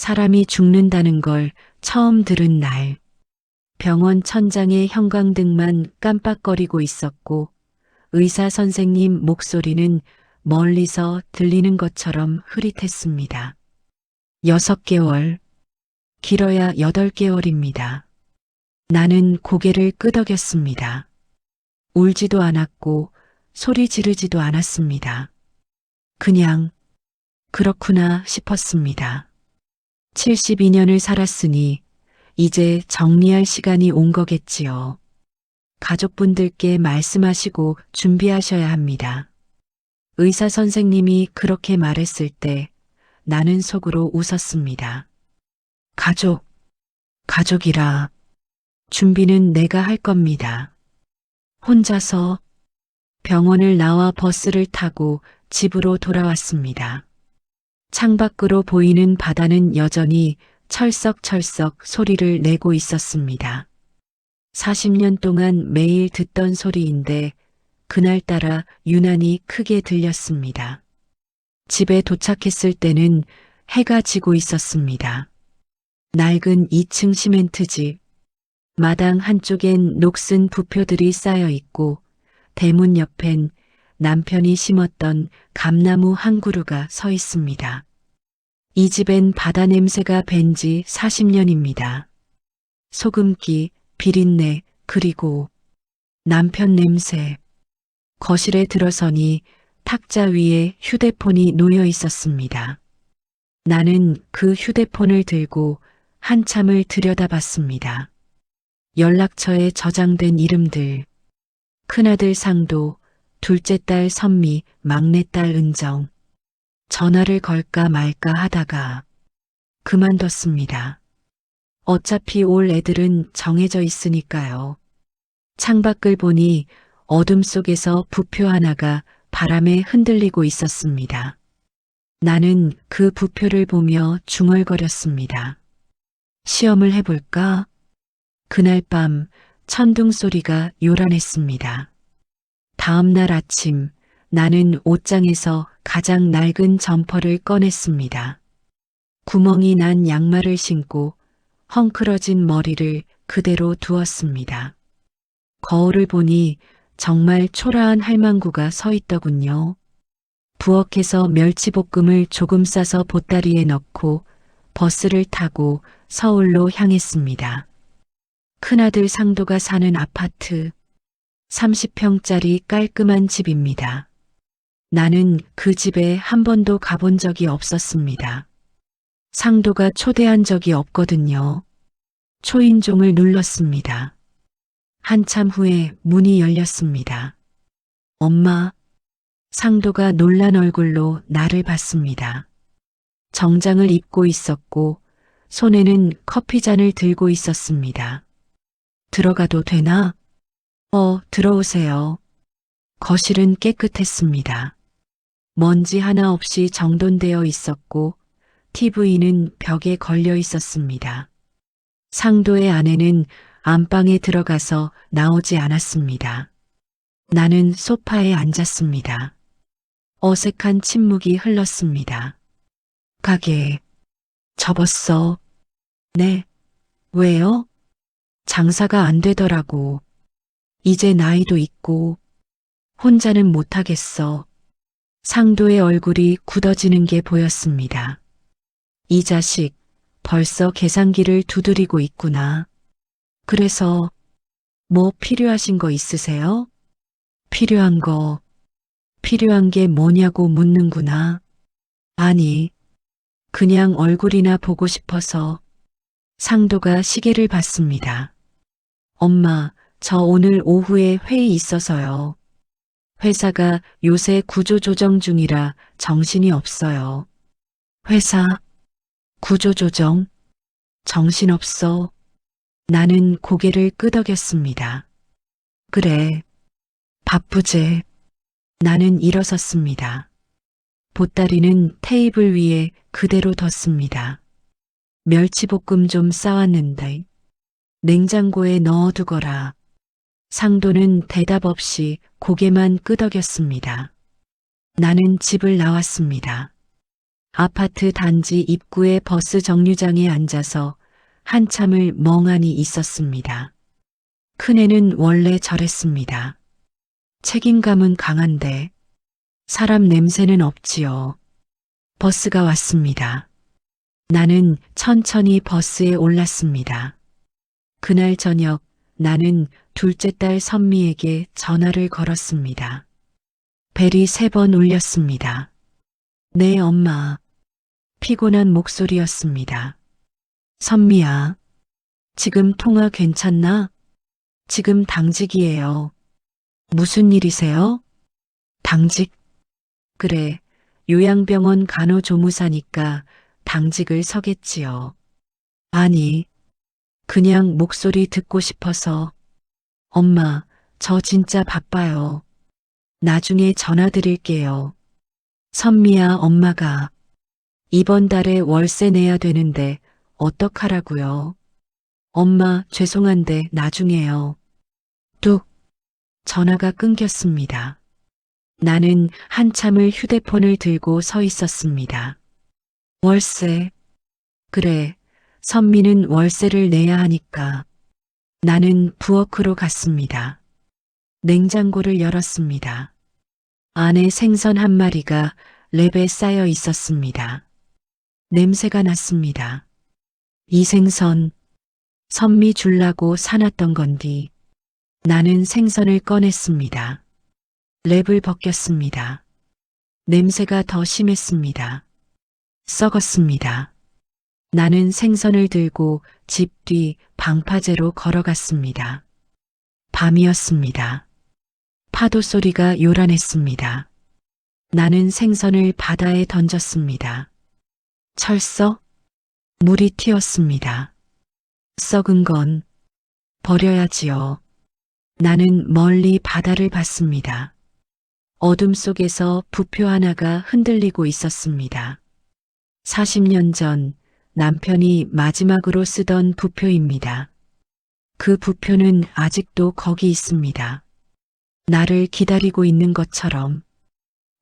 사람이 죽는다는 걸 처음 들은 날, 병원 천장의 형광등만 깜빡거리고 있었고 의사 선생님 목소리는 멀리서 들리는 것처럼 흐릿했습니다. 6개월, 길어야 8개월입니다. 나는 고개를 끄덕였습니다. 울지도 않았고 소리 지르지도 않았습니다. 그냥 그렇구나 싶었습니다. 72년을 살았으니 이제 정리할 시간이 온 거겠지요. 가족분들께 말씀하시고 준비하셔야 합니다. 의사 선생님이 그렇게 말했을 때 나는 속으로 웃었습니다. 가족이라 준비는 내가 할 겁니다. 혼자서 병원을 나와 버스를 타고 집으로 돌아왔습니다. 창밖으로 보이는 바다는 여전히 철썩철썩 소리를 내고 있었습니다. 40년 동안 매일 듣던 소리인데 그날따라 유난히 크게 들렸습니다. 집에 도착했을 때는 해가 지고 있었습니다. 낡은 2층 시멘트집, 마당 한쪽엔 녹슨 부표들이 쌓여 있고 대문 옆엔 남편이 심었던 감나무 한 그루가 서 있습니다. 이 집엔 바다 냄새가 밴 지 40년입니다. 소금기, 비린내, 그리고 남편 냄새. 거실에 들어서니 탁자 위에 휴대폰이 놓여 있었습니다. 나는 그 휴대폰을 들고 한참을 들여다봤습니다. 연락처에 저장된 이름들. 큰아들 상도, 둘째 딸 선미, 막내딸 은정. 전화를 걸까 말까 하다가 그만뒀습니다. 어차피 올 애들은 정해져 있으니까요. 창밖을 보니 어둠 속에서 부표 하나가 바람에 흔들리고 있었습니다. 나는 그 부표를 보며 중얼거렸습니다. 시험을 해볼까? 그날 밤 천둥 소리가 요란했습니다. 다음 날 아침 나는 옷장에서 가장 낡은 점퍼를 꺼냈습니다. 구멍이 난 양말을 신고 헝클어진 머리를 그대로 두었습니다. 거울을 보니 정말 초라한 할망구가 서 있더군요. 부엌에서 멸치볶음을 조금 싸서 보따리에 넣고 버스를 타고 서울로 향했습니다. 큰아들 상도가 사는 아파트, 30평짜리 깔끔한 집입니다. 나는 그 집에 한 번도 가본 적이 없었습니다. 상도가 초대한 적이 없거든요. 초인종을 눌렀습니다. 한참 후에 문이 열렸습니다. 엄마, 상도가 놀란 얼굴로 나를 봤습니다. 정장을 입고 있었고 손에는 커피잔을 들고 있었습니다. 들어가도 되나? 들어오세요. 거실은 깨끗했습니다. 먼지 하나 없이 정돈되어 있었고 TV는 벽에 걸려 있었습니다. 상도의 아내는 안방에 들어가서 나오지 않았습니다. 나는 소파에 앉았습니다. 어색한 침묵이 흘렀습니다. 가게, 접었어. 네, 왜요? 장사가 안 되더라고. 이제 나이도 있고 혼자는 못하겠어. 상도의 얼굴이 굳어지는 게 보였습니다. 이 자식 벌써 계산기를 두드리고 있구나. 그래서 뭐 필요하신 거 있으세요? 필요한 게 뭐냐고 묻는구나. 아니, 그냥 얼굴이나 보고 싶어서. 상도가 시계를 봤습니다. 엄마, 저 오늘 오후에 회의 있어서요. 회사가 요새 구조조정 중이라 정신이 없어요. 회사, 구조조정, 정신없어. 나는 고개를 끄덕였습니다. 그래, 바쁘제. 나는 일어섰습니다. 보따리는 테이블 위에 그대로 뒀습니다. 멸치볶음 좀 싸왔는데 냉장고에 넣어두거라. 상도는 대답 없이 고개만 끄덕였습니다. 나는 집을 나왔습니다. 아파트 단지 입구의 버스 정류장에 앉아서 한참을 멍하니 있었습니다. 큰애는 원래 저랬습니다. 책임감은 강한데 사람 냄새는 없지요. 버스가 왔습니다. 나는 천천히 버스에 올랐습니다. 그날 저녁 나는 둘째 딸 선미에게 전화를 걸었습니다. 벨이 3번 울렸습니다. 네, 엄마. 피곤한 목소리였습니다. 선미야, 지금 통화 괜찮나? 지금 당직이에요. 무슨 일이세요? 당직? 그래, 요양병원 간호조무사니까 당직을 서겠지요. 아니, 그냥 목소리 듣고 싶어서. 엄마, 저 진짜 바빠요. 나중에 전화 드릴게요. 선미야, 엄마가 이번 달에 월세 내야 되는데 어떡하라고요? 엄마, 죄송한데 나중에요. 뚝. 전화가 끊겼습니다. 나는 한참을 휴대폰을 들고 서 있었습니다. 월세. 그래, 선미는 월세를 내야 하니까. 나는 부엌으로 갔습니다. 냉장고를 열었습니다. 안에 생선 1마리가 랩에 쌓여 있었습니다. 냄새가 났습니다. 이 생선, 선미 줄라고 사놨던 건디. 나는 생선을 꺼냈습니다. 랩을 벗겼습니다. 냄새가 더 심했습니다. 썩었습니다. 나는 생선을 들고 집 뒤 방파제로 걸어갔습니다. 밤이었습니다. 파도 소리가 요란했습니다. 나는 생선을 바다에 던졌습니다. 철썩? 물이 튀었습니다. 썩은 건 버려야지요. 나는 멀리 바다를 봤습니다. 어둠 속에서 부표 하나가 흔들리고 있었습니다. 40년 전 남편이 마지막으로 쓰던 부표입니다. 그 부표는 아직도 거기 있습니다. 나를 기다리고 있는 것처럼.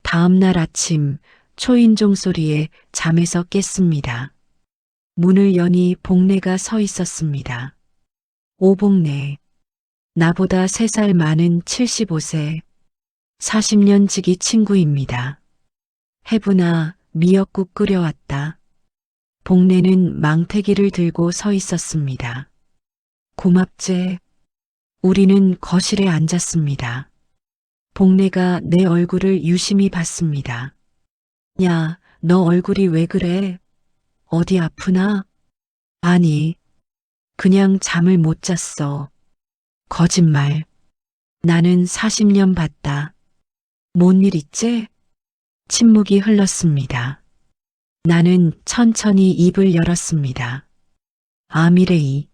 다음 날 아침 초인종 소리에 잠에서 깼습니다. 문을 여니 복내가 서 있었습니다. 오복내. 나보다 3살 많은 75세, 40년 지기 친구입니다. 해부나 미역국 끓여왔다. 복내는 망태기를 들고 서 있었습니다. 고맙제. 우리는 거실에 앉았습니다. 복내가 내 얼굴을 유심히 봤습니다. 야, 너 얼굴이 왜 그래? 어디 아프나? 아니, 그냥 잠을 못 잤어. 거짓말. 나는 40년 봤다. 뭔 일 있지? 침묵이 흘렀습니다. 나는 천천히 입을 열었습니다. 아미레이.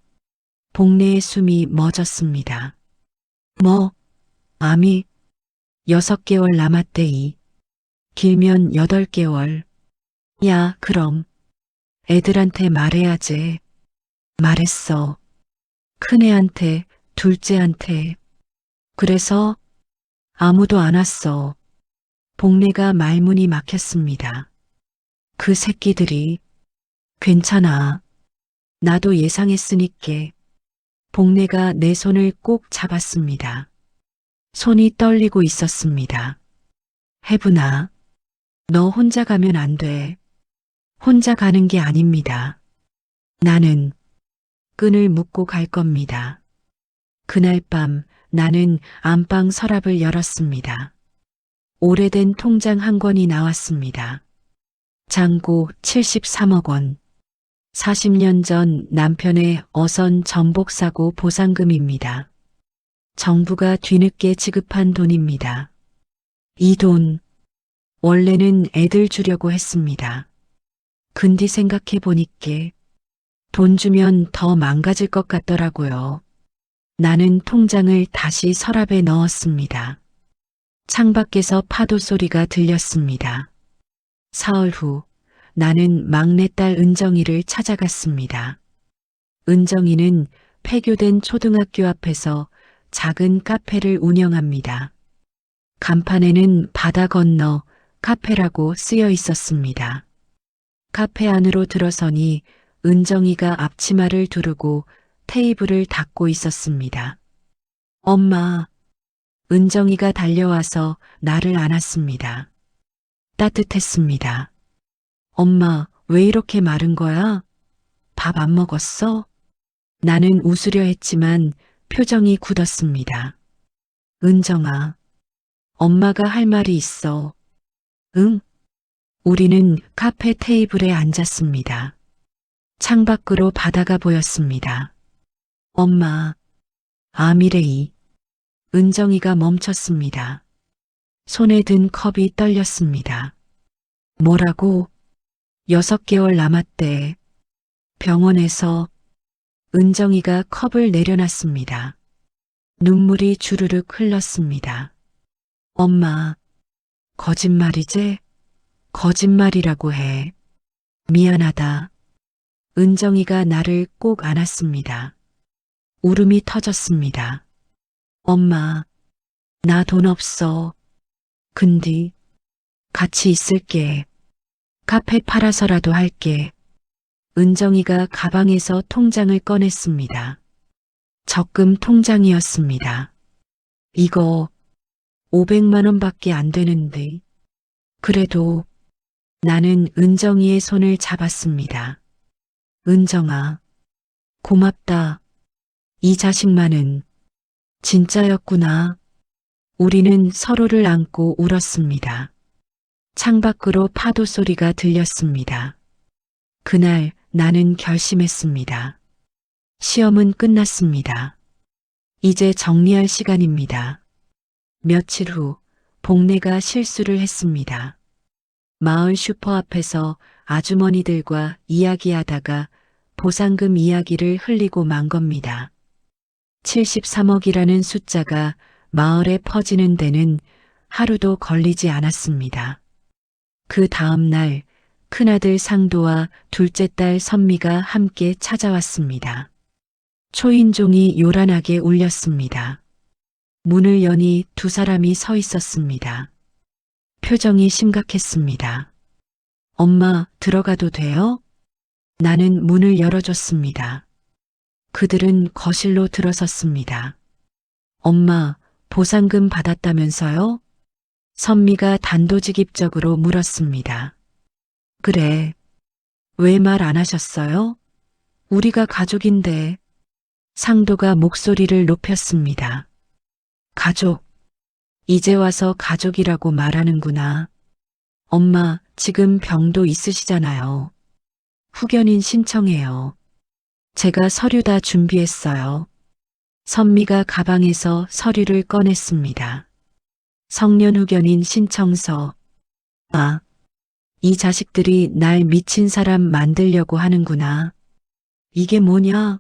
복내의 숨이 멎었습니다. 뭐? 암이? 6개월 남았대이. 길면 8개월. 야, 그럼. 애들한테 말해야지. 말했어. 큰애한테, 둘째한테. 그래서 아무도 안 왔어. 복내가 말문이 막혔습니다. 그 새끼들이. 괜찮아. 나도 예상했으니께. 복내가 내 손을 꼭 잡았습니다. 손이 떨리고 있었습니다. 해부나, 너 혼자 가면 안 돼. 혼자 가는 게 아닙니다. 나는 끈을 묶고 갈 겁니다. 그날 밤 나는 안방 서랍을 열었습니다. 오래된 통장 한 권이 나왔습니다. 잔고 73억 원. 40년 전 남편의 어선 전복 사고 보상금입니다. 정부가 뒤늦게 지급한 돈입니다. 이 돈, 원래는 애들 주려고 했습니다. 근디 생각해 보니께 돈 주면 더 망가질 것 같더라고요. 나는 통장을 다시 서랍에 넣었습니다. 창밖에서 파도 소리가 들렸습니다. 사흘 후 나는 막내딸 은정이를 찾아갔습니다. 은정이는 폐교된 초등학교 앞에서 작은 카페를 운영합니다. 간판에는 바다 건너 카페라고 쓰여 있었습니다. 카페 안으로 들어서니 은정이가 앞치마를 두르고 테이블을 닦고 있었습니다. 엄마, 은정이가 달려와서 나를 안았습니다. 따뜻했습니다. 엄마, 왜 이렇게 마른 거야? 밥 안 먹었어? 나는 웃으려 했지만 표정이 굳었습니다. 은정아, 엄마가 할 말이 있어. 응? 우리는 카페 테이블에 앉았습니다. 창밖으로 바다가 보였습니다. 엄마, 아미레이. 은정이가 멈췄습니다. 손에 든 컵이 떨렸습니다. 뭐라고? 6개월 남았대. 병원에서. 은정이가 컵을 내려놨습니다. 눈물이 주르륵 흘렀습니다. 엄마, 거짓말이지? 거짓말이라고 해. 미안하다. 은정이가 나를 꼭 안았습니다. 울음이 터졌습니다. 엄마, 나 돈 없어. 근데 같이 있을게. 카페 팔아서라도 할게. 은정이가 가방에서 통장을 꺼냈습니다. 적금 통장이었습니다. 이거 500만 원밖에 안 되는데. 그래도 나는 은정이의 손을 잡았습니다. 은정아, 고맙다. 이 자식만은 진짜였구나. 우리는 서로를 안고 울었습니다. 창밖으로 파도 소리가 들렸습니다. 그날 나는 결심했습니다. 시험은 끝났습니다. 이제 정리할 시간입니다. 며칠 후 복내가 실수를 했습니다. 마을 슈퍼 앞에서 아주머니들과 이야기하다가 보상금 이야기를 흘리고 만 겁니다. 73억이라는 숫자가 마을에 퍼지는 데는 하루도 걸리지 않았습니다. 그 다음 날 큰아들 상도와 둘째 딸 선미가 함께 찾아왔습니다. 초인종이 요란하게 울렸습니다. 문을 여니 두 사람이 서 있었습니다. 표정이 심각했습니다. 엄마, 들어가도 돼요? 나는 문을 열어줬습니다. 그들은 거실로 들어섰습니다. 엄마, 보상금 받았다면서요? 선미가 단도직입적으로 물었습니다. 그래. 왜 말 안 하셨어요? 우리가 가족인데. 상도가 목소리를 높였습니다. 가족. 이제 와서 가족이라고 말하는구나. 엄마, 지금 병도 있으시잖아요. 후견인 신청해요. 제가 서류 다 준비했어요. 선미가 가방에서 서류를 꺼냈습니다. 성년 후견인 신청서. 아, 이 자식들이 날 미친 사람 만들려고 하는구나. 이게 뭐냐?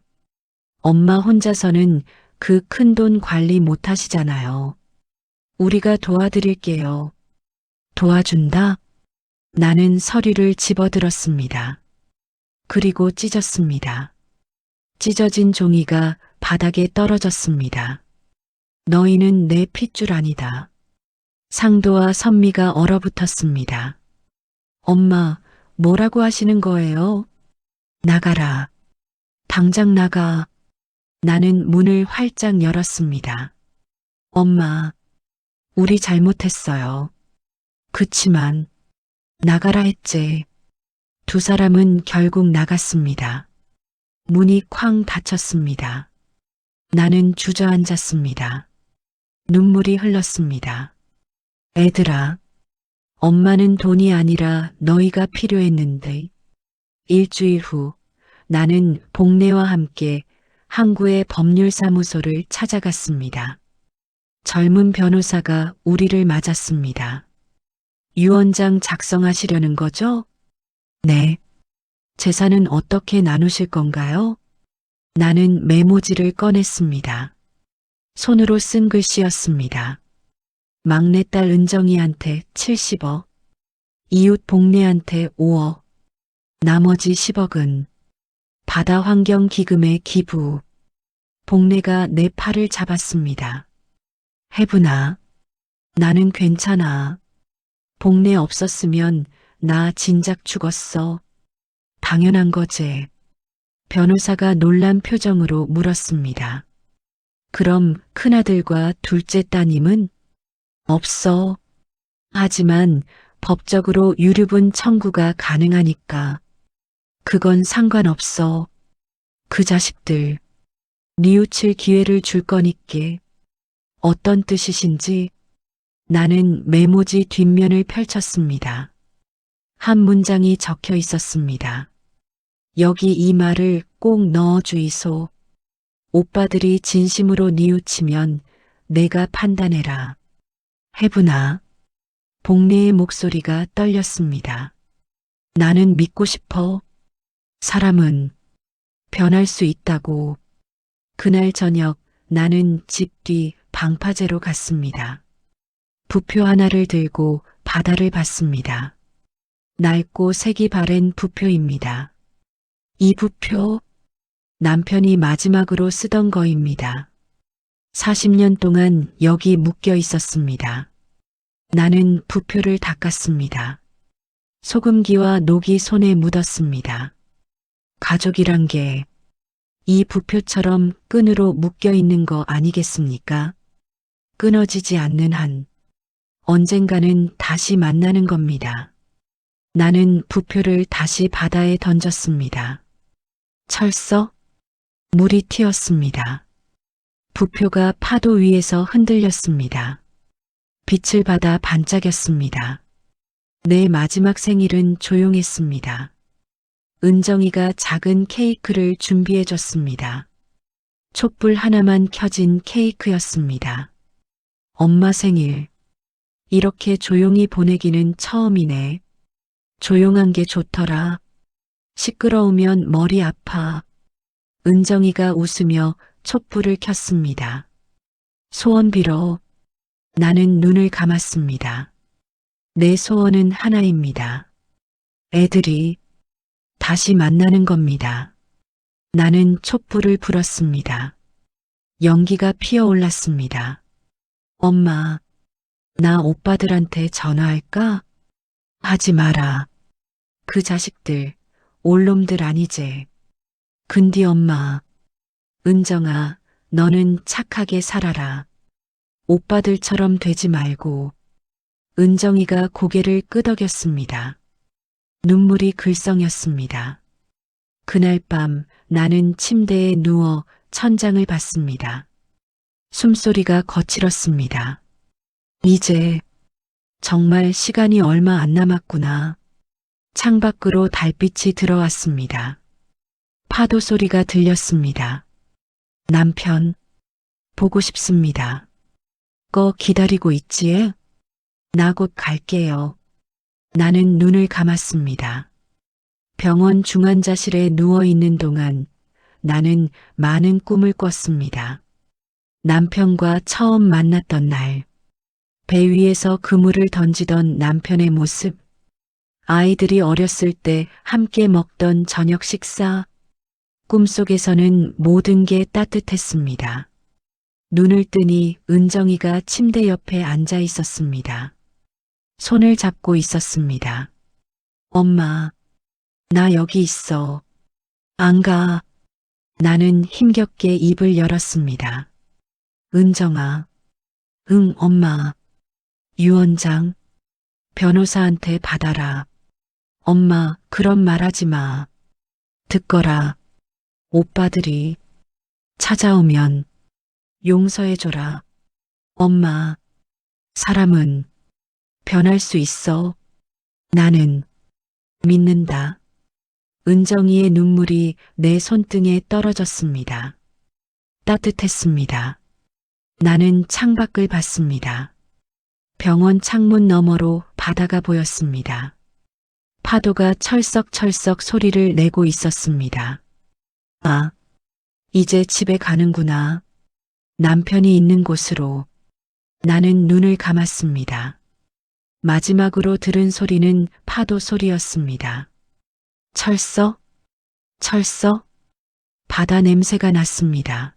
엄마 혼자서는 그 큰돈 관리 못 하시잖아요. 우리가 도와드릴게요. 도와준다? 나는 서류를 집어들었습니다. 그리고 찢었습니다. 찢어진 종이가 바닥에 떨어졌습니다. 너희는 내 핏줄 아니다. 상도와 선미가 얼어붙었습니다. 엄마, 뭐라고 하시는 거예요? 나가라. 당장 나가. 나는 문을 활짝 열었습니다. 엄마, 우리 잘못했어요. 그치만 나가라 했지. 두 사람은 결국 나갔습니다. 문이 쾅 닫혔습니다. 나는 주저앉았습니다. 눈물이 흘렀습니다. 애들아, 엄마는 돈이 아니라 너희가 필요했는데. 일주일 후 나는 복내와 함께 항구의 법률사무소를 찾아갔습니다. 젊은 변호사가 우리를 맞았습니다. 유언장 작성하시려는 거죠? 네. 재산은 어떻게 나누실 건가요? 나는 메모지를 꺼냈습니다. 손으로 쓴 글씨였습니다. 막내딸 은정이한테 70억, 이웃 복내한테 5억, 나머지 10억은 바다환경기금에 기부. 복내가 내 팔을 잡았습니다. 해분아, 나는 괜찮아. 복내 없었으면 나 진작 죽었어. 당연한 거제. 변호사가 놀란 표정으로 물었습니다. 그럼 큰아들과 둘째 따님은? 없어. 하지만 법적으로 유류분 청구가 가능하니까. 그건 상관없어. 그 자식들 뉘우칠 기회를 줄 거니께. 어떤 뜻이신지. 나는 메모지 뒷면을 펼쳤습니다. 한 문장이 적혀 있었습니다. 여기 이 말을 꼭 넣어 주이소. 오빠들이 진심으로 뉘우치면 내가 판단해라. 해부나. 복례의 목소리가 떨렸습니다. 나는 믿고 싶어. 사람은 변할 수 있다고. 그날 저녁 나는 집 뒤 방파제로 갔습니다. 부표 하나를 들고 바다를 봤습니다. 낡고 색이 바랜 부표입니다. 이 부표, 남편이 마지막으로 쓰던 거입니다. 40년 동안 여기 묶여 있었습니다. 나는 부표를 닦았습니다. 소금기와 녹이 손에 묻었습니다. 가족이란 게 이 부표처럼 끈으로 묶여 있는 거 아니겠습니까? 끊어지지 않는 한 언젠가는 다시 만나는 겁니다. 나는 부표를 다시 바다에 던졌습니다. 철썩 물이 튀었습니다. 부표가 파도 위에서 흔들렸습니다. 빛을 받아 반짝였습니다. 내 마지막 생일은 조용했습니다. 은정이가 작은 케이크를 준비해 줬습니다. 촛불 하나만 켜진 케이크였습니다. 엄마 생일. 이렇게 조용히 보내기는 처음이네. 조용한 게 좋더라. 시끄러우면 머리 아파. 은정이가 웃으며 촛불을 켰습니다. 소원 빌어. 나는 눈을 감았습니다. 내 소원은 하나입니다. 애들이 다시 만나는 겁니다. 나는 촛불을 불었습니다. 연기가 피어올랐습니다. 엄마, 나 오빠들한테 전화할까? 하지 마라. 그 자식들, 올놈들 아니제. 근디 엄마, 은정아, 너는 착하게 살아라. 오빠들처럼 되지 말고. 은정이가 고개를 끄덕였습니다. 눈물이 글썽였습니다. 그날 밤 나는 침대에 누워 천장을 봤습니다. 숨소리가 거칠었습니다. 이제 정말 시간이 얼마 안 남았구나. 창밖으로 달빛이 들어왔습니다. 파도 소리가 들렸습니다. 남편, 보고 싶습니다. 거 기다리고 있지에? 나 곧 갈게요. 나는 눈을 감았습니다. 병원 중환자실에 누워있는 동안 나는 많은 꿈을 꿨습니다. 남편과 처음 만났던 날, 배 위에서 그물을 던지던 남편의 모습, 아이들이 어렸을 때 함께 먹던 저녁 식사, 꿈속에서는 모든 게 따뜻했습니다. 눈을 뜨니 은정이가 침대 옆에 앉아 있었습니다. 손을 잡고 있었습니다. 엄마, 나 여기 있어. 안 가. 나는 힘겹게 입을 열었습니다. 은정아. 응, 엄마. 유원장. 변호사한테 받아라. 엄마, 그런 말 하지 마. 듣거라. 오빠들이 찾아오면 용서해줘라. 엄마, 사람은 변할 수 있어. 나는 믿는다. 은정이의 눈물이 내 손등에 떨어졌습니다. 따뜻했습니다. 나는 창밖을 봤습니다. 병원 창문 너머로 바다가 보였습니다. 파도가 철썩철썩 소리를 내고 있었습니다. 아, 이제 집에 가는구나. 남편이 있는 곳으로. 나는 눈을 감았습니다. 마지막으로 들은 소리는 파도 소리였습니다. 철썩, 철썩, 바다 냄새가 났습니다.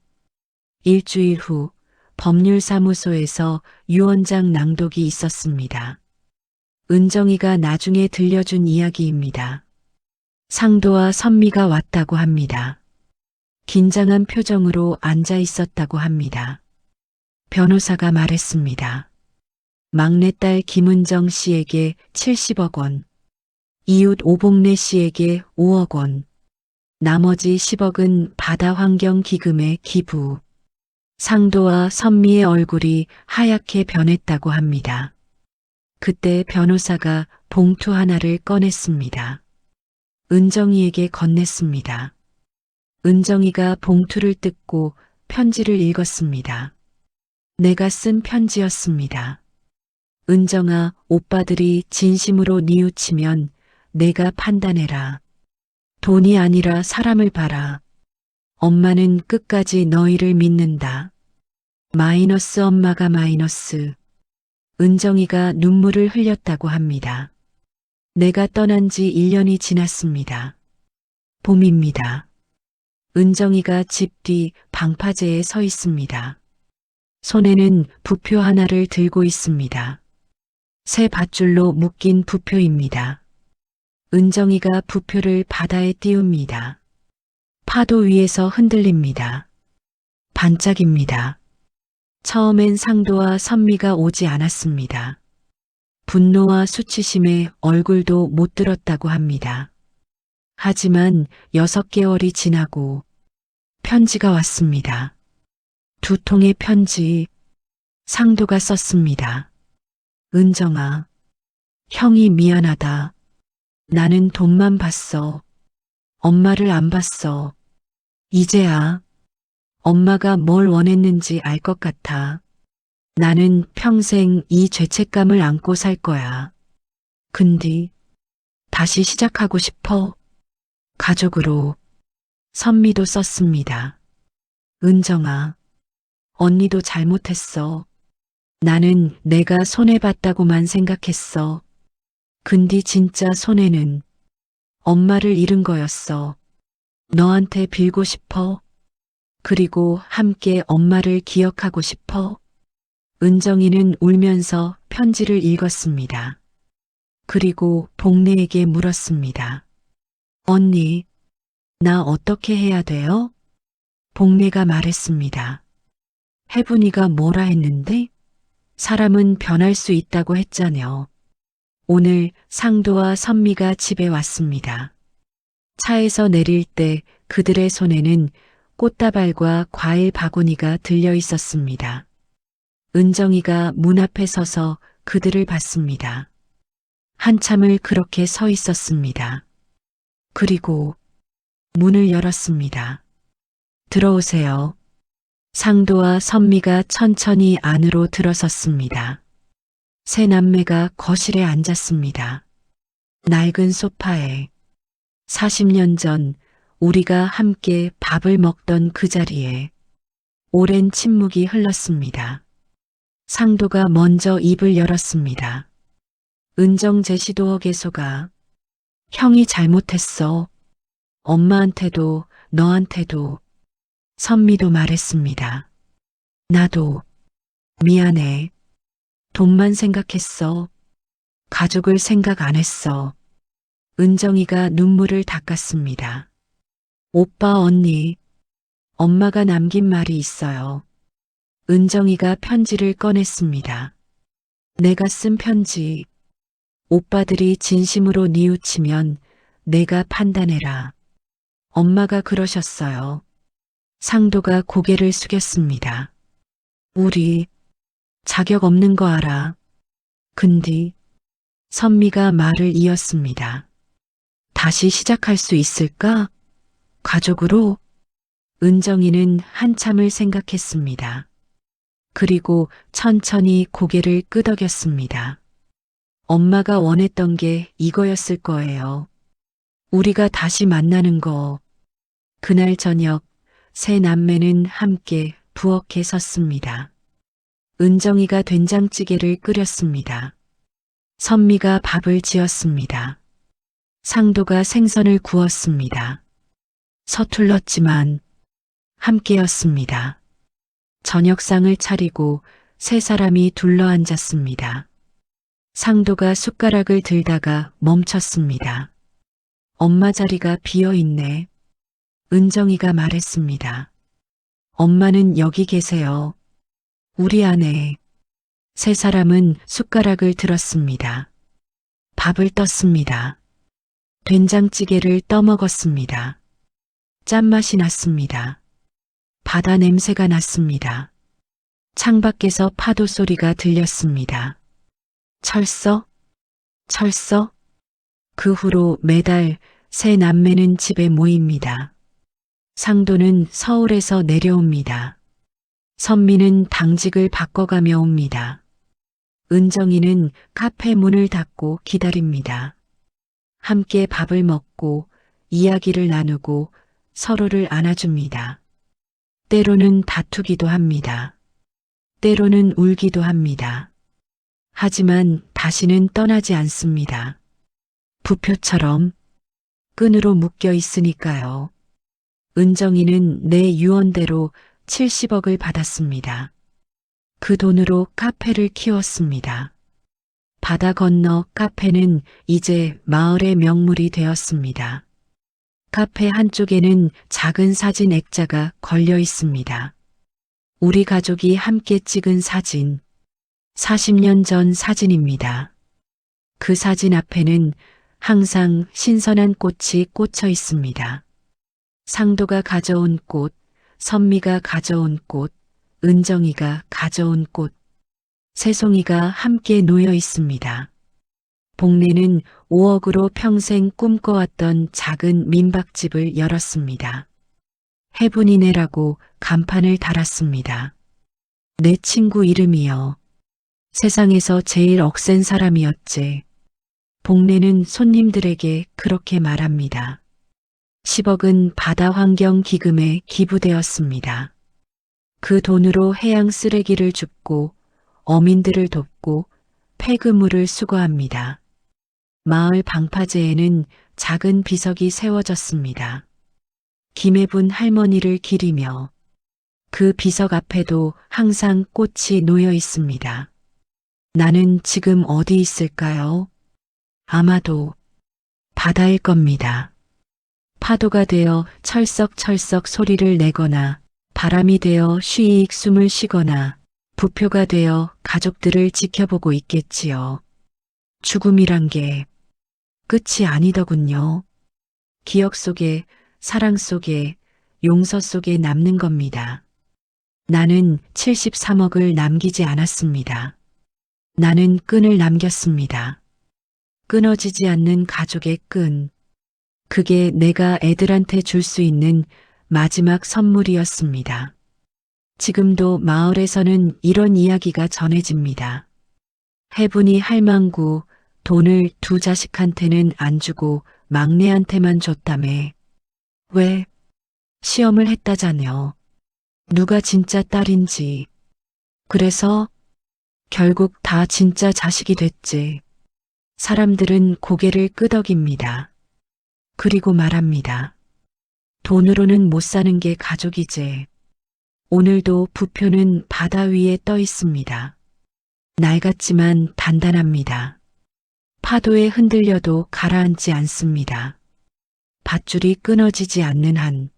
일주일 후 법률사무소에서 유언장 낭독이 있었습니다. 은정이가 나중에 들려준 이야기입니다. 상도와 선미가 왔다고 합니다. 긴장한 표정으로 앉아 있었다고 합니다. 변호사가 말했습니다. 막내딸 김은정 씨에게 70억 원, 이웃 오복래 씨에게 5억 원, 나머지 10억은 바다환경기금에 기부. 상도와 선미의 얼굴이 하얗게 변했다고 합니다. 그때 변호사가 봉투 하나를 꺼냈습니다. 은정이에게 건넸습니다. 은정이가 봉투를 뜯고 편지를 읽었습니다. 내가 쓴 편지였습니다. 은정아, 오빠들이 진심으로 뉘우치면 내가 판단해라. 돈이 아니라 사람을 봐라. 엄마는 끝까지 너희를 믿는다. 마이너스 엄마가 마이너스. 은정이가 눈물을 흘렸다고 합니다. 내가 떠난 지 1년이 지났습니다. 봄입니다. 은정이가 집 뒤 방파제에 서 있습니다. 손에는 부표 하나를 들고 있습니다. 새 밧줄로 묶인 부표입니다. 은정이가 부표를 바다에 띄웁니다. 파도 위에서 흔들립니다. 반짝입니다. 처음엔 상도와 선미가 오지 않았습니다. 분노와 수치심에 얼굴도 못 들었다고 합니다. 하지만 6개월이 지나고 편지가 왔습니다. 2통의 편지. 상도가 썼습니다. 은정아, 형이 미안하다. 나는 돈만 봤어. 엄마를 안 봤어. 이제야 엄마가 뭘 원했는지 알 것 같아. 나는 평생 이 죄책감을 안고 살 거야. 근데 다시 시작하고 싶어. 가족으로. 선미도 썼습니다. 은정아, 언니도 잘못했어. 나는 내가 손해봤다고만 생각했어. 근데 진짜 손해는 엄마를 잃은 거였어. 너한테 빌고 싶어. 그리고 함께 엄마를 기억하고 싶어. 은정이는 울면서 편지를 읽었습니다. 그리고 복래에게 물었습니다. 언니, 나 어떻게 해야 돼요? 복래가 말했습니다. 혜분이가 뭐라 했는데? 사람은 변할 수 있다고 했잖여. 오늘 상도와 선미가 집에 왔습니다. 차에서 내릴 때 그들의 손에는 꽃다발과 과일 바구니가 들려 있었습니다. 은정이가 문 앞에 서서 그들을 봤습니다. 한참을 그렇게 서 있었습니다. 그리고 문을 열었습니다. 들어오세요. 상도와 선미가 천천히 안으로 들어섰습니다. 세 남매가 거실에 앉았습니다. 낡은 소파에 40년 전 우리가 함께 밥을 먹던 그 자리에 오랜 침묵이 흘렀습니다. 상도가 먼저 입을 열었습니다. 은정 제시도어 개소가 형이 잘못했어. 엄마한테도 너한테도. 선미도 말했습니다. 나도 미안해. 돈만 생각했어. 가족을 생각 안 했어. 은정이가 눈물을 닦았습니다. 오빠 언니, 엄마가 남긴 말이 있어요. 은정이가 편지를 꺼냈습니다. 내가 쓴 편지. 오빠들이 진심으로 뉘우치면 내가 판단해라. 엄마가 그러셨어요. 상도가 고개를 숙였습니다. 우리 자격 없는 거 알아. 근데 선미가 말을 이었습니다. 다시 시작할 수 있을까? 가족으로? 은정이는 한참을 생각했습니다. 그리고 천천히 고개를 끄덕였습니다. 엄마가 원했던 게 이거였을 거예요. 우리가 다시 만나는 거. 그날 저녁 세 남매는 함께 부엌에 섰습니다. 은정이가 된장찌개를 끓였습니다. 선미가 밥을 지었습니다. 상도가 생선을 구웠습니다. 서툴렀지만 함께였습니다. 저녁상을 차리고 세 사람이 둘러앉았습니다. 상도가 숟가락을 들다가 멈췄습니다. 엄마 자리가 비어 있네. 은정이가 말했습니다. 엄마는 여기 계세요. 우리 안에. 세 사람은 숟가락을 들었습니다. 밥을 떴습니다. 된장찌개를 떠먹었습니다. 짠맛이 났습니다. 바다 냄새가 났습니다. 창밖에서 파도 소리가 들렸습니다. 철서? 철서? 그 후로 매달 세 남매는 집에 모입니다. 상도는 서울에서 내려옵니다. 선미는 당직을 바꿔가며 옵니다. 은정이는 카페 문을 닫고 기다립니다. 함께 밥을 먹고 이야기를 나누고 서로를 안아줍니다. 때로는 다투기도 합니다. 때로는 울기도 합니다. 하지만 다시는 떠나지 않습니다. 부표처럼 끈으로 묶여 있으니까요. 은정이는 내 유언대로 70억을 받았습니다. 그 돈으로 카페를 키웠습니다. 바다 건너 카페는 이제 마을의 명물이 되었습니다. 카페 한쪽에는 작은 사진 액자가 걸려 있습니다. 우리 가족이 함께 찍은 사진. 40년 전 사진입니다. 그 사진 앞에는 항상 신선한 꽃이 꽂혀 있습니다. 상도가 가져온 꽃, 선미가 가져온 꽃, 은정이가 가져온 꽃, 새송이가 함께 놓여 있습니다. 복례는 5억으로 평생 꿈꿔왔던 작은 민박집을 열었습니다. 해분이네라고 간판을 달았습니다. 내 친구 이름이여. 세상에서 제일 억센 사람이었지. 복례는 손님들에게 그렇게 말합니다. 10억은 바다환경기금에 기부되었습니다. 그 돈으로 해양 쓰레기를 줍고 어민들을 돕고 폐그물을 수거합니다. 마을 방파제에는 작은 비석이 세워졌습니다. 김해분 할머니를 기리며 그 비석 앞에도 항상 꽃이 놓여 있습니다. 나는 지금 어디 있을까요? 아마도 바다일 겁니다. 파도가 되어 철썩철썩 소리를 내거나 바람이 되어 쉬익 숨을 쉬거나 부표가 되어 가족들을 지켜보고 있겠지요. 죽음이란 게 끝이 아니더군요. 기억 속에, 사랑 속에, 용서 속에 남는 겁니다. 나는 73억을 남기지 않았습니다. 나는 끈을 남겼습니다. 끊어지지 않는 가족의 끈. 그게 내가 애들한테 줄 수 있는 마지막 선물이었습니다. 지금도 마을에서는 이런 이야기가 전해집니다. 해분이 할망구 돈을 두 자식한테는 안 주고 막내한테만 줬다며. 왜? 시험을 했다자녀. 누가 진짜 딸인지. 그래서 결국 다 진짜 자식이 됐지. 사람들은 고개를 끄덕입니다. 그리고 말합니다. 돈으로는 못 사는 게 가족이지. 오늘도 부표는 바다 위에 떠 있습니다. 낡았지만 단단합니다. 파도에 흔들려도 가라앉지 않습니다. 밧줄이 끊어지지 않는 한,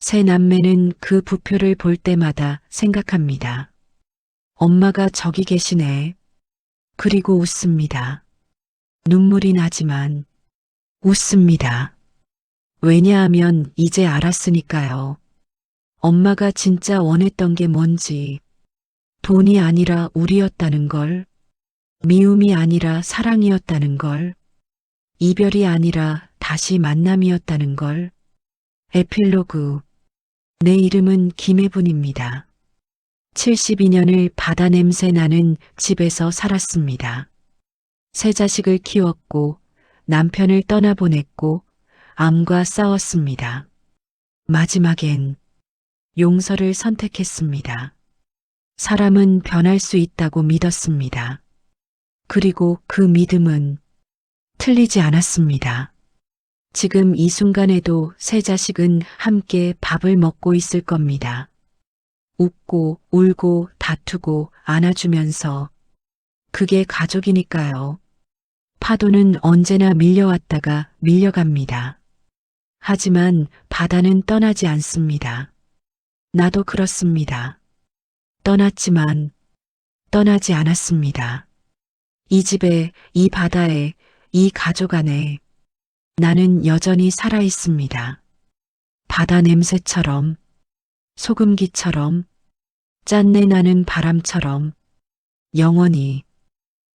새 남매는 그 부표를 볼 때마다 생각합니다. 엄마가 저기 계시네. 그리고 웃습니다. 눈물이 나지만 웃습니다. 왜냐하면 이제 알았으니까요. 엄마가 진짜 원했던 게 뭔지. 돈이 아니라 우리였다는 걸. 미움이 아니라 사랑이었다는 걸. 이별이 아니라 다시 만남이었다는 걸. 에필로그. 내 이름은 김혜분입니다. 72년을 바다 냄새 나는 집에서 살았습니다. 세 자식을 키웠고 남편을 떠나보냈고 암과 싸웠습니다. 마지막엔 용서를 선택했습니다. 사람은 변할 수 있다고 믿었습니다. 그리고 그 믿음은 틀리지 않았습니다. 지금 이 순간에도 세 자식은 함께 밥을 먹고 있을 겁니다. 웃고 울고 다투고 안아주면서. 그게 가족이니까요. 파도는 언제나 밀려왔다가 밀려갑니다. 하지만 바다는 떠나지 않습니다. 나도 그렇습니다. 떠났지만 떠나지 않았습니다. 이 집에, 이 바다에, 이 가족 안에 나는 여전히 살아 있습니다. 바다 냄새처럼, 소금기처럼, 짠내 나는 바람처럼 영원히